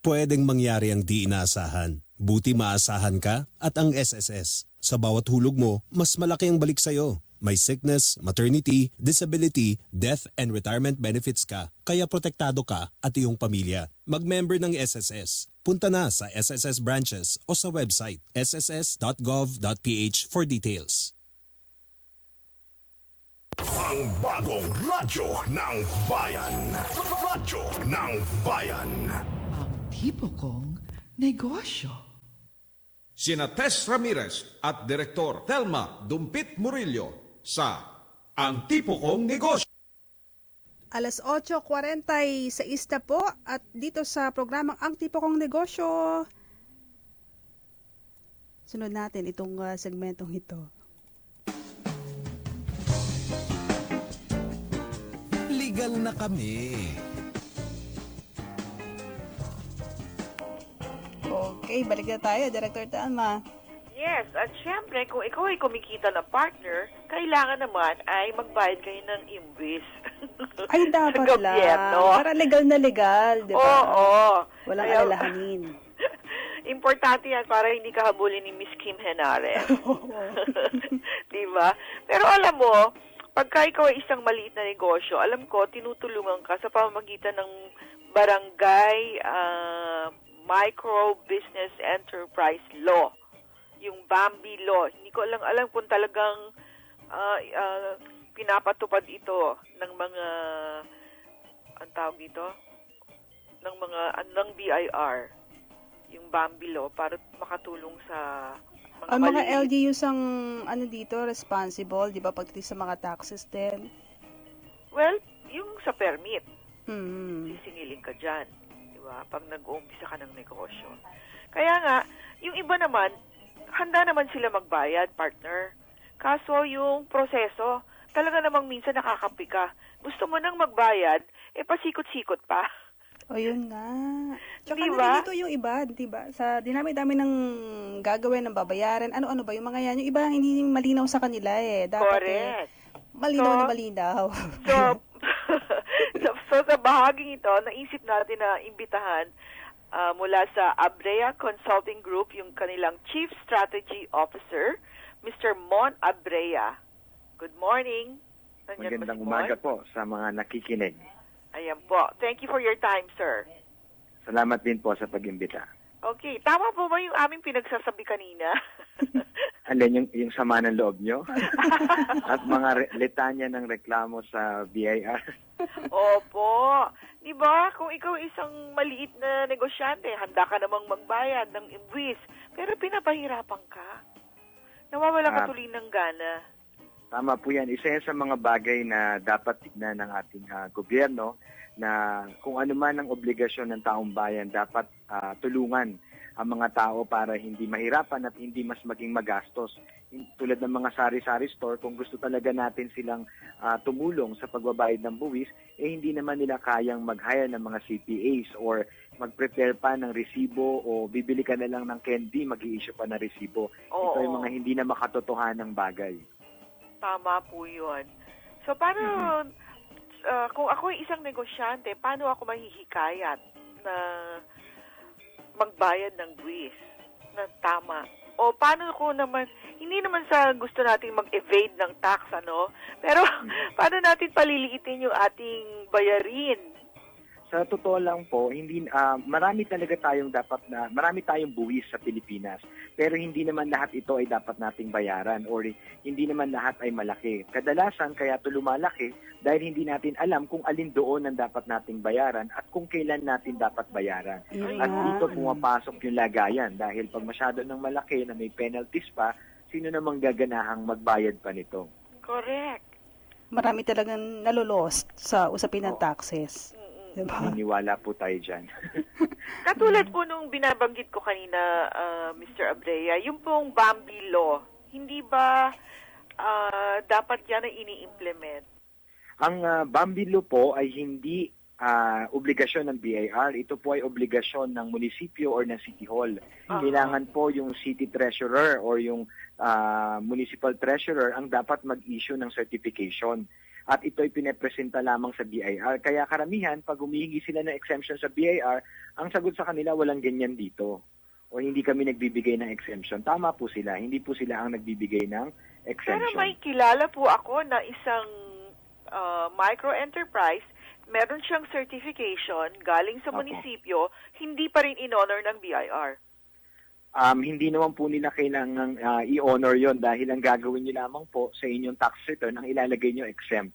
Pwedeng mangyari ang di inaasahan. Buti maasahan ka at ang SSS. Sa bawat hulog mo, mas malaki ang balik sa'yo. May sickness, maternity, disability, death and retirement benefits ka. Kaya protektado ka at iyong pamilya. Mag-member ng SSS. Punta na sa SSS branches o sa website sss.gov.ph for details. Ang bagong radyo ng bayan. Radyo ng bayan. Ang tipo kong negosyo. Sina Tess Ramirez at Direktor Thelma Dumpit Murillo sa Ang Tipo Kong Negosyo. Alas 8:46 na po at dito sa programang Ang Tipo Kong Negosyo. Sunod natin itong segmentong ito. Legal na kami. Okay, balik na tayo, Director Thelma. Yes, at syempre, kung ikaw ay kumikita ng partner, kailangan naman ay magbayad kayo ng imbis. Ay, dapat Sa lang. gobyerno. Para legal na legal, di ba? Oo. Walang Kaya- alalahanin. Importante yan para hindi ka habulin ni Miss Kim Henares. Di ba? Pero alam mo, pagka ikaw ay isang maliit na negosyo, alam ko, tinutulungan ka sa pamamagitan ng barangay Micro Business Enterprise Law. Yung Bambi Law. Hindi ko alam kung talagang pinapatupad ito ng mga, ang tawag dito, ng mga, ng BIR, yung Bambi Law, para makatulong sa mga Ang mga maliliit. LGUs ang dito responsible, 'di ba, pagdating sa mga taxes din? Well, yung sa permit, Hmm. sisingilin ka dyan. Di ba? Pag nag-uumpisa ka ng negosyo. Kaya nga, yung iba naman, handa naman sila magbayad, partner. Kaso yung proseso, talaga namang minsan nakakapi ka. Gusto mo nang magbayad, pasikot-sikot pa. O yun nga. Tsaka Di ba? nalilito yung iba, di ba? Sa dinami-dami ng gagawin, ng babayaran, ano-ano ba yung mga yan? Yung iba hindi malinaw sa kanila eh. Dapat Correct. malinaw So, na malinaw. So sa bahaging ito, naisip natin na imbitahan mula sa Abrea Consulting Group, yung kanilang Chief Strategy Officer, Mr. Mon Abrea. Good morning. Nandiyan ba Magandang si Mon? umaga po sa mga nakikinig. Ayan po. Thank you for your time, sir. Salamat din po sa pag-imbita. Okay. Tama po ba yung aming pinagsasabi kanina? Alin yung sama ng loob nyo? At mga litanya ng reklamo sa BIR? Opo. Di ba? Kung ikaw isang maliit na negosyante, handa ka namang magbayad ng buwis, pero pinapahirapan ka. Nawawala ka tuloy ng gana. Tama po yan. Isa yan sa mga bagay na dapat tignan ng ating gobyerno na kung ano man ang obligasyon ng taong bayan, dapat tulungan ang mga tao para hindi mahirapan at hindi mas maging magastos. Tulad ng mga sari-sari store, kung gusto talaga natin silang tumulong sa pagbabayad ng buwis, hindi naman nila kayang mag-hire ng mga CPAs or mag-prepare pa ng resibo o bibili ka na lang ng candy, mag-i-issue pa ng resibo. Oo. Ito yung mga hindi na makatotohanan ng bagay. Tama po yun. So, paano, kung ako ay isang negosyante, paano ako mahihikayat na magbayad ng buwis na tama? O paano ko naman, hindi naman sa gusto nating mag-evade ng tax, ano? Pero paano natin paliliitin yung ating bayarin? Sa totoo lang po, marami tayong buwis sa Pilipinas. Pero hindi naman lahat ito ay dapat nating bayaran or hindi naman lahat ay malaki. Kadalasan kaya ito lumalaki dahil hindi natin alam kung alin doon ang dapat nating bayaran at kung kailan natin dapat bayaran. At dito pumapasok yung lagayan dahil pag masyado ng malaki na may penalties pa, sino namang gaganahang magbayad pa nito? Correct. Marami talagang nalulost sa usapin ng taxes. Diba? Naniniwala po tayo dyan. Katulad po nung binabanggit ko kanina, Mr. Abrea, yung pong Bambi Law, hindi ba dapat yan ay ini-implement? Ang Bambi Law po ay hindi obligasyon ng BIR. Ito po ay obligasyon ng munisipyo or ng City Hall. Kailangan po yung City Treasurer or yung Municipal Treasurer ang dapat mag-issue ng certification. At ito'y pinepresenta lamang sa BIR. Kaya karamihan, pag humihingi sila ng exemption sa BIR, ang sagot sa kanila, walang ganyan dito. O hindi kami nagbibigay ng exemption. Tama po sila. Hindi po sila ang nagbibigay ng exemption. Pero may kilala po ako na isang micro-enterprise, meron siyang certification galing sa munisipyo, hindi pa rin in-honor ng BIR. Hindi naman po nila kailangang i-honor yon dahil ang gagawin nyo lamang po sa inyong tax return, ang ilalagay nyo exempt.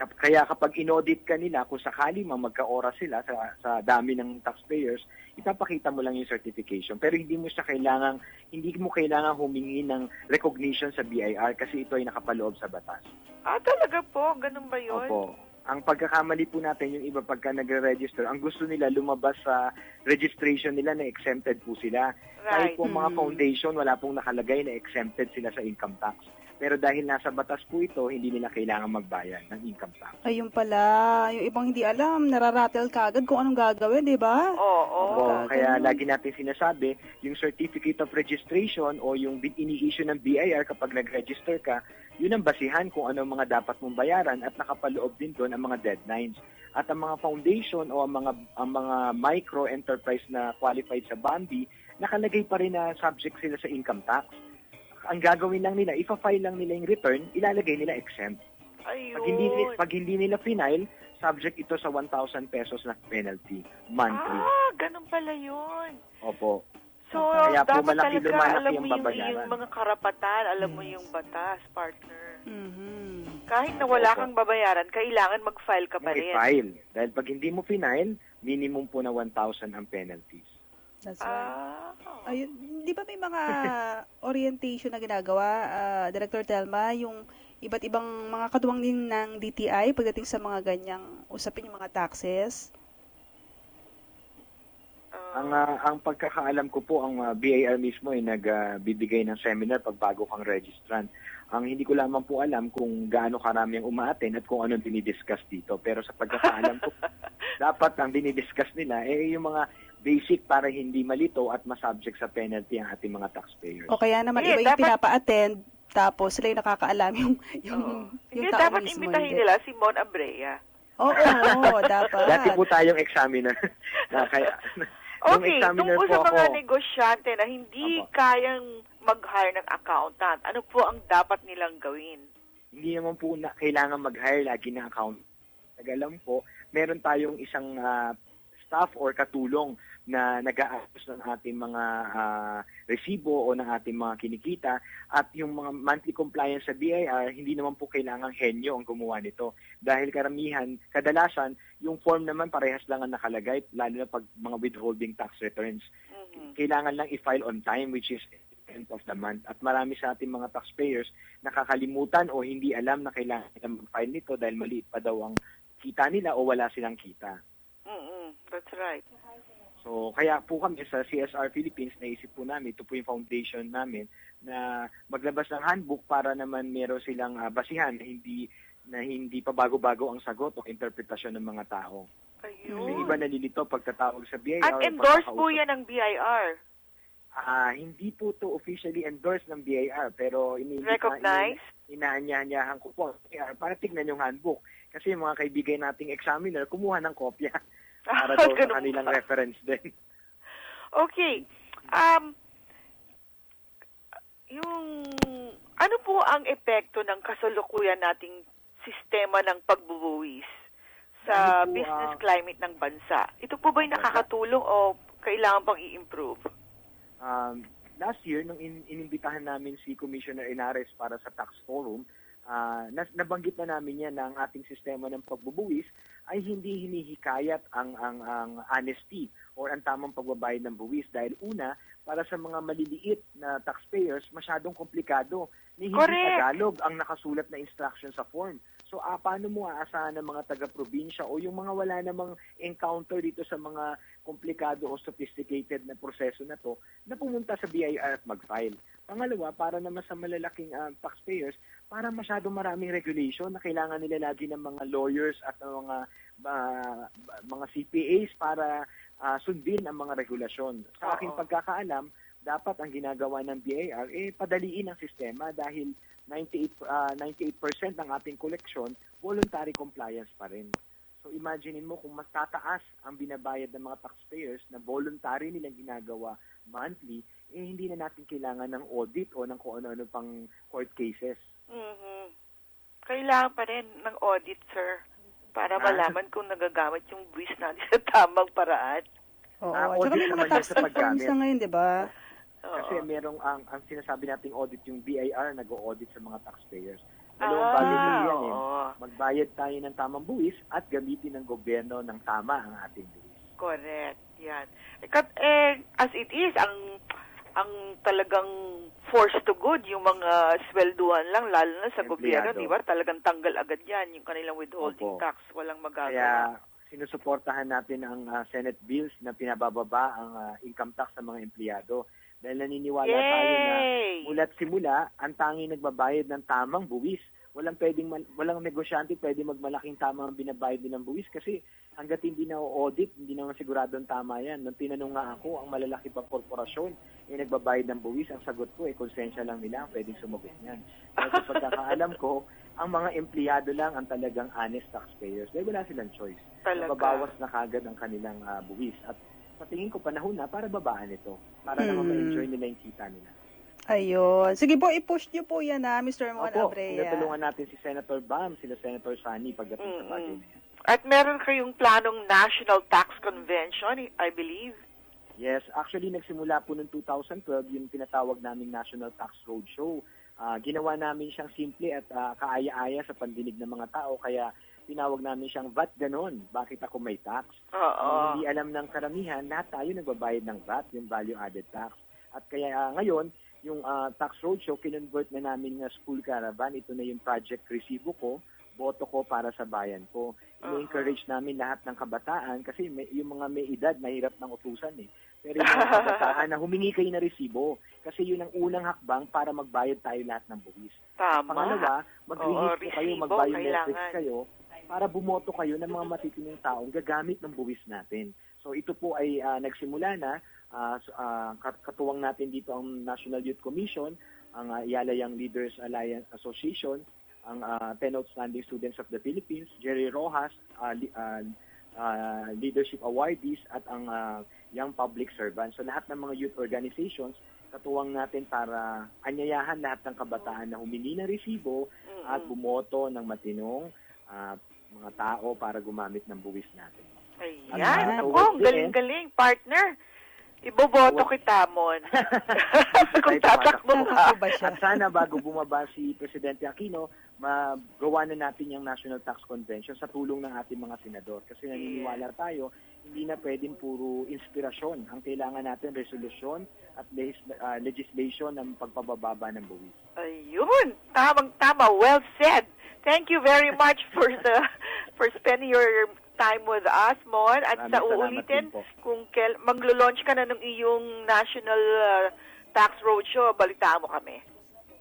Kaya kapag in-audit ka nila, kung sakali magka-oras sila sa dami ng taxpayers, ipapakita mo lang yung certification. Pero hindi mo kailangang humingi ng recognition sa BIR kasi ito ay nakapaloob sa batas. Talaga po? Ganun ba yun? Opo. Ang pagkakamali po natin, yung iba pagka nagre-register, ang gusto nila lumabas sa registration nila na exempted po sila. Kahit po mga foundation, wala pong nakalagay na exempted sila sa income tax. Pero dahil nasa batas po ito, hindi nila kailangan magbayad ng income tax. Ayun pala, yung ibang hindi alam, nararatel kagad kung anong gagawin, di ba? Oo. Kaya lagi natin sinasabi, yung certificate of registration o yung ini-issue ng BIR kapag nag-register ka, yun ang basihan kung ano ang mga dapat mong bayaran at nakapaloob din doon ang mga deadlines. At ang mga foundation o ang mga micro-enterprise na qualified sa Bambi, nakalagay pa rin na subject sila sa income tax. Ang gagawin lang nila, ipa-file lang nila yung return, ilalagay nila exempt. Ayun. Pag hindi nila final, subject ito sa 1,000 pesos na penalty monthly. Ganun pala yun. Opo. So, Kaya po dapat malaki talaga alam yung mo babayaran. yung mga karapatan, alam mo yung batas, partner. Kahit na wala Opo. kang babayaran, kailangan mag-file ka pa rin. I-file. Dahil pag hindi mo final, minimum po na 1,000 ang penalties. That's right. Ah. Ayun, di ba may mga orientation na ginagawa, Director Telma, yung iba't ibang mga katuwang din ng DTI pagdating sa mga ganyang usapin yung mga taxes? Ang pagkakaalam ko po, ang BIR mismo ay nagbibigay ng seminar pag bago kang registrant. Ang hindi ko lamang po alam kung gaano karami ang umaaten at kung ano dinidiscuss dito. Pero sa pagkakaalam ko, dapat ang dinidiscuss nila yung mga basic para hindi malito at masubject sa penalty ang ating mga taxpayers. O kaya naman Hindi, iba yung dapat- pinapa-attend, tapos sila yung nakakaalam yung Hindi, tao dapat mismo. imbitahin hindi. nila si Mon Abrea. Oo, dapat. Dati po tayong examiner. Kaya, yung Okay, examiner tungkol po sa mga ako, negosyante na hindi Opo. kayang mag-hire ng accountant, ano po ang dapat nilang gawin? hindi naman po na kailangan mag-hire lagi ng account. Nag-alam po, meron tayong isang staff or katulong na nag-aayos ng ating mga resibo o ng ating mga kinikita at yung mga monthly compliance sa BIR, hindi naman po kailangang henyo ang gumawa nito. Dahil kadalasan, yung form naman parehas lang ang nakalagay, lalo na pag mga withholding tax returns. Kailangan lang i-file on time, which is end of the month. At marami sa ating mga taxpayers nakakalimutan o hindi alam na kailangan nilang mag-file nito dahil maliit pa daw ang kita nila o wala silang kita. That's right. So, kaya po kami sa CSR Philippines, naisip po namin, ito po yung foundation namin, na maglabas ng handbook para naman meron silang basihan na hindi pa bago-bago ang sagot o interpretasyon ng mga tao. Kasi Ayun. iba nalilito pagtatawag sa BIR. At endorse po yan ng BIR. Hindi po to officially endorsed ng BIR, pero Recognize? inaanyahan ko po ang BIR para tignan yung handbook. Kasi yung mga kaibigan nating examiner, kumuha ng kopya para daw sa Ganun kanilang ba? reference din. Okay. Ano po ang epekto ng kasalukuyan nating sistema ng pagbubuwis sa Ano po, business climate ng bansa? Ito po ba'y nakakatulong o kailangan pang i-improve? Last year, nung inimbitahan namin si Commissioner Inares para sa Tax Forum, nabanggit na namin yan na ang ating sistema ng pagbubuwis ay hindi hinihikayat ang honesty or ang tamang pagbabayad ng buwis. Dahil una, para sa mga maliliit na taxpayers, masyadong komplikado. Hindi Tagalog ang nakasulat na instruction sa form. So, paano mo aasahan ng mga taga-probinsya o yung mga wala namang encounter dito sa mga komplikado o sophisticated na proseso na to, na pumunta sa BIR at mag-file. Pangalawa, para naman sa malalaking taxpayers, para masyadong maraming regulation na kailangan nila lagi ng mga lawyers at ng mga CPAs para sundin ang mga regulasyon. Sa aking pagkakaalam, dapat ang ginagawa ng BIR padaliin ang sistema dahil 98% ng ating koleksyon, voluntary compliance pa rin. So imaginein mo kung mas tataas ang binabayad ng mga taxpayers na voluntary nilang ginagawa monthly, hindi na natin kailangan ng audit o ng kung ano-ano pang court cases. Kailangan pa rin ng audit, sir, para malaman kung nagagamit yung buwis natin sa tamang paraan. Oo, Audit tsaka may naman mga tax yan sa reforms paggamit. na ngayon, di ba? Kasi merong ang sinasabi nating audit, yung BIR nag-audit sa mga taxpayers. Dalawang bagay po yan Magbayad tayo ng tamang buwis at gamitin ng gobyerno ng tama ang ating buwis. Correct. Yan. As it is, ang talagang force to good, yung mga swelduhan lang, lalo na sa gobyerno, di ba? Talagang tanggal agad yan, yung kanilang withholding tax, walang magagawa. Kaya sinusuportahan natin ang Senate bills na pinabababa ang income tax sa mga empleyado. Dahil naniniwala tayo na mula't simula, ang tanging nagbabayad ng tamang buwis. Walang negosyante pwede magmalaking tamang binabayad din ng buwis kasi hanggat hindi na audit, hindi naman siguradong tama yan. Nung tinanong nga ako, ang malalaki pang korporasyon nagbabayad ng buwis, ang sagot ko konsensya lang nila ang pwedeng sumagot niyan. Kasi pagkakaalam ko, ang mga empleyado lang ang talagang honest taxpayers dahil wala silang choice. Nababawas na kagad ang kanilang buwis. At sa tingin ko panahon na para babaan ito. Para naman ma-enjoy nila yung kita nila. Ayun. Sige po, i-push niyo po yan Mr. Mon Abrea. Tinutulungan natin si Senator Bam, sila Senator Sani pagdating sa bagay na yan. At meron kayong planong National Tax Convention, I believe? Yes, actually nagsimula po noong 2012 yung tinatawag naming National Tax Roadshow. Ginawa namin siyang simple at kaaya-aya sa pandinig ng mga tao, kaya tinawag namin siyang VAT ganon. Bakit ako may tax? Ang hindi alam ng karamihan, lahat tayo nagbabayad ng VAT, yung value added tax. At kaya ngayon, yung tax roadshow, kinonvert na namin na school caravan. Ito na yung project resibo ko, boto ko para sa bayan ko. I-encourage namin lahat ng kabataan kasi yung mga may edad, mahirap ng utusan eh. Pero yung mga kabataan na humingi kayo na resibo kasi yun ang unang hakbang para magbayad tayo lahat ng buwis. Tama. Pangalawa, mag-rehist kayo, resibo, mag-biometrics kailangan. kayo para bumoto kayo ng mga matitinong taong gagamit ng buwis natin. So ito po ay nagsimula na. Katuwang natin dito ang National Youth Commission, ang Ayala Young Leaders Alliance Association, ang 10 Outstanding Students of the Philippines, Jerry Rojas, Leadership Awardees, at ang Young Public Servants. So lahat ng mga youth organizations, katuwang natin para anyayahan lahat ng kabataan na humingi ng resibo at bumoto ng matinong mga tao para gumamit ng buwis natin. Ayan, ako, galing-galing, partner. Iboboto kita, Mon. Kung tatakbo ka. At sana bago bumaba si Presidente Aquino, magawa na natin yung National Tax Convention sa tulong ng ating mga senador. Kasi naniniwala tayo, hindi na pwedeng puro inspirasyon. Ang kailangan natin, resolusyon at legislation ng pagpabababa ng buwis. Ayun, tamang-tama. Well said. Thank you very much for spending your time with us, Mon. At sa uulitin, kung maglo-launch ka na ng iyong National Tax Roadshow, balitaan mo kami.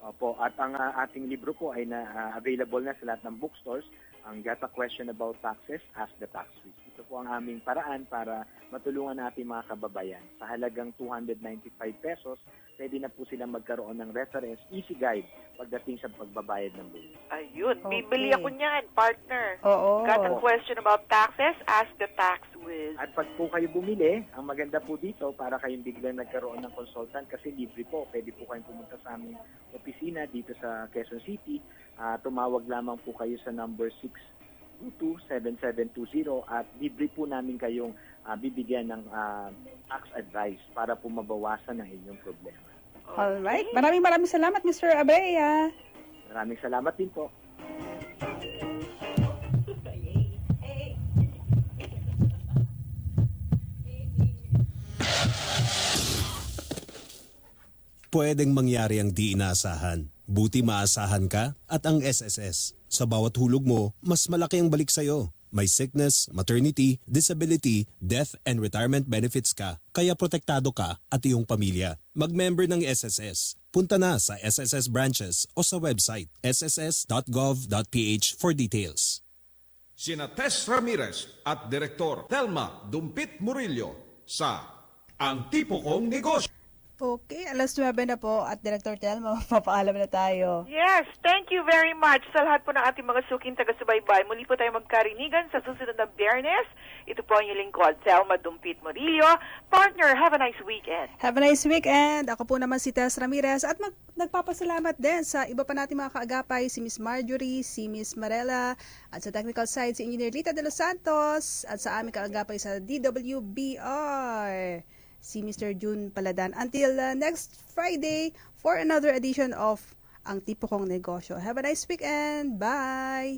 Opo, at ang ating libro po ay available na sa lahat ng bookstores. Ang Got a Question About Taxes, Ask the Tax Whiz. Ito po ang aming paraan para matulungan natin mga kababayan. Sa halagang 295 pesos, pwede na po silang magkaroon ng reference, easy guide pagdating sa pagbabayad ng buwis. Ayun, bibili ako niyan, partner. Oo. Got a question about taxes? Ask the Tax Whiz. At pag po kayo bumili, ang maganda po dito para kayong biglang nagkaroon ng consultant kasi libre po. Pwede po kayong pumunta sa aming opisina dito sa Quezon City. Tumawag lamang po kayo sa number 622-7720 at libre po namin kayong bibigyan ng tax advice para po mabawasan ang inyong problema. Alright. Maraming salamat, Mr. Abrea. Maraming salamat din po. Pwedeng mangyari ang di inaasahan. Buti maasahan ka at ang SSS. Sa bawat hulog mo, mas malaki ang balik sa'yo. May sickness, maternity, disability, death and retirement benefits ka. Kaya protektado ka at iyong pamilya. Mag-member ng SSS. Punta na sa SSS branches o sa website sss.gov.ph for details. Sina Tess Ramirez at Direktor Telma Dumpit Murillo sa Ang Tipo Kong Negosyo. Okay, alas 9 na po at Director Telma, papaalam na tayo. Yes, thank you very much sa lahat po ng ating mga suking taga-subaybay. Muli po tayo magkarinigan sa susunod na Biyernes. Ito po ang inyong lingkod, Telma Dumpit Murillo. Partner, have a nice weekend. Have a nice weekend. Ako po naman si Tess Ramirez at nagpapasalamat din sa iba pa nating mga kaagapay, si Miss Marjorie, si Miss Marella, at sa technical side si Engineer Lita de los Santos, at sa aming kaagapay sa DWBR, si Mr. June Paladan. Until next Friday for another edition of Ang Tipo Kong Negosyo. Have a nice weekend. Bye!